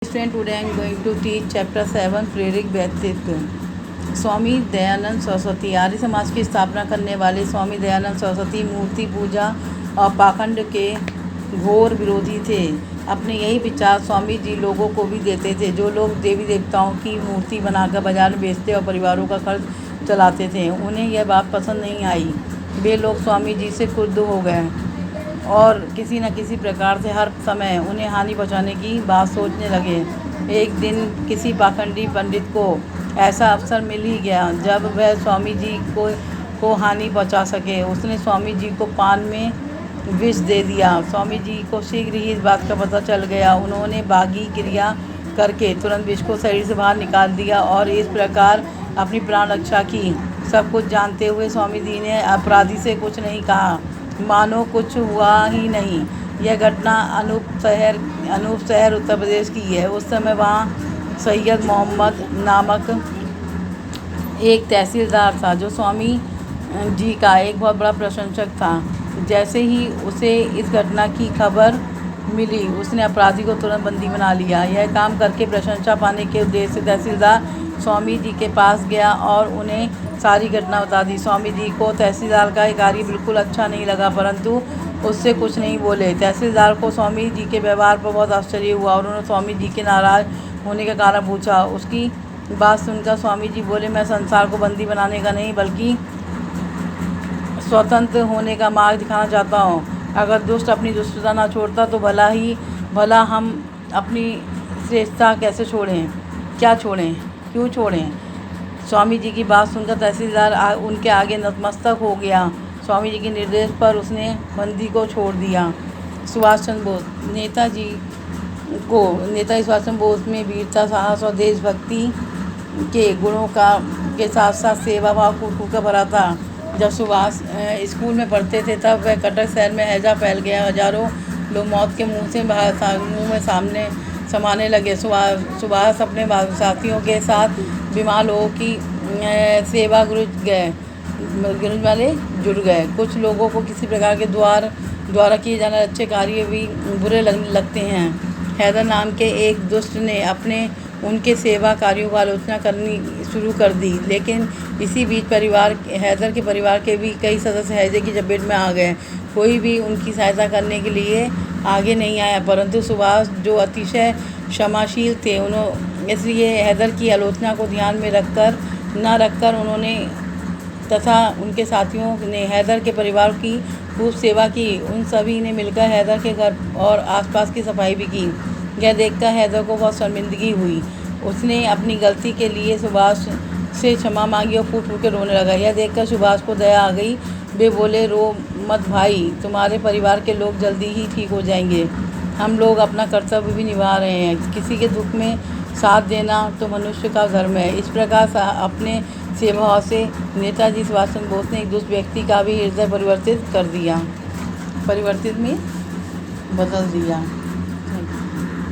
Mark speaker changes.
Speaker 1: Student, today I am going to teach chapter 7 प्रेरिक व्यक्तित्व। स्वामी दयानंद सरस्वती आर्य समाज की स्थापना करने वाले स्वामी दयानंद सरस्वती मूर्ति पूजा और पाखंड के घोर विरोधी थे। अपने यही विचार स्वामी जी लोगों को भी देते थे। जो लोग देवी देवताओं की मूर्ति बनाकर बाजार में बेचते और परिवारों का खर्च चलाते थे, उन्हें यह बात पसंद नहीं आई। वे लोग स्वामी जी से क्रुद्ध हो गए और किसी न किसी प्रकार से हर समय उन्हें हानि पहुंचाने की बात सोचने लगे। एक दिन किसी पाखंडी पंडित को ऐसा अवसर मिल ही गया जब वह स्वामी जी को हानि पहुंचा सके। उसने स्वामी जी को पान में विष दे दिया। स्वामी जी को शीघ्र ही इस बात का पता चल गया। उन्होंने बागी क्रिया करके तुरंत विष को शरीर से बाहर निकाल दिया और इस प्रकार अपनी प्राण रक्षा की। सब कुछ जानते हुए स्वामी जी ने अपराधी से कुछ नहीं कहा, मानो कुछ हुआ ही नहीं। यह घटना अनूप शहर उत्तर प्रदेश की है। उस समय वहाँ सैयद मोहम्मद नामक एक तहसीलदार था जो स्वामी जी का एक बहुत बड़ा प्रशंसक था। जैसे ही उसे इस घटना की खबर मिली, उसने अपराधी को तुरंत बंदी बना लिया। यह काम करके प्रशंसा पाने के उद्देश्य से तहसीलदार स्वामी जी के पास गया और उन्हें सारी घटना बता दी। स्वामी जी को तहसीलदार का कार्य बिल्कुल अच्छा नहीं लगा, परंतु उससे कुछ नहीं बोले। तहसीलदार को स्वामी जी के व्यवहार पर बहुत आश्चर्य हुआ और उन्होंने स्वामी जी के नाराज़ होने का कारण पूछा। उसकी बात सुनकर स्वामी जी बोले, मैं संसार को बंदी बनाने का नहीं बल्कि स्वतंत्र होने का मार्ग दिखाना चाहता हूँ। अगर दुष्ट अपनी दुष्टता ना छोड़ता तो भला हम अपनी श्रेष्ठता कैसे छोड़ें, क्या छोड़ें, क्यों छोड़ें। स्वामी जी की बात सुनकर तहसीलदार उनके आगे नतमस्तक हो गया। स्वामी जी के निर्देश पर उसने बंदी को छोड़ दिया। सुभाष चंद्र बोस नेताजी सुभाष चंद्र बोस में वीरता, साहस और देशभक्ति के गुणों के साथ साथ सेवा भाव फूट का भरा था। जब सुभाष स्कूल में पढ़ते थे तब वह कटक शहर में हैजा फैल गया। हजारों लोग मौत के मुंह में सामने समाने लगे। सुभाष अपने साथियों के साथ बीमार लोगों की सेवा वाले जुड़ गए। कुछ लोगों को किसी प्रकार के द्वारा किए जाने अच्छे कार्य भी बुरे लगते हैं। हैदर नाम के एक दुष्ट ने उनके सेवा कार्यों की आलोचना करनी शुरू कर दी, लेकिन इसी बीच हैदर के परिवार के भी कई सदस्य हैजे की चपेट में आ गए। कोई भी उनकी सहायता करने के लिए आगे नहीं आया, परंतु सुभाष जो अतिशय क्षमाशील थे, इसलिए हैदर की आलोचना को ध्यान में रखकर उन्होंने तथा उनके साथियों ने हैदर के परिवार की खूब सेवा की। उन सभी ने मिलकर हैदर के घर और आसपास की सफाई भी की। यह देखकर हैदर को बहुत शर्मिंदगी हुई। उसने अपनी गलती के लिए सुभाष से क्षमा मांगी और फूट फूट के रोने लगा। यह देखकर सुभाष को दया आ गई। वे बोले, रो मत भाई, तुम्हारे परिवार के लोग जल्दी ही ठीक हो जाएंगे। हम लोग अपना कर्तव्य भी निभा रहे हैं। किसी के दुख में साथ देना तो मनुष्य का धर्म है। इस प्रकार अपने सेवाभाव से नेताजी सुभाष चंद्र बोस ने एक दुष्ट व्यक्ति का भी हृदय परिवर्तित में बदल दिया।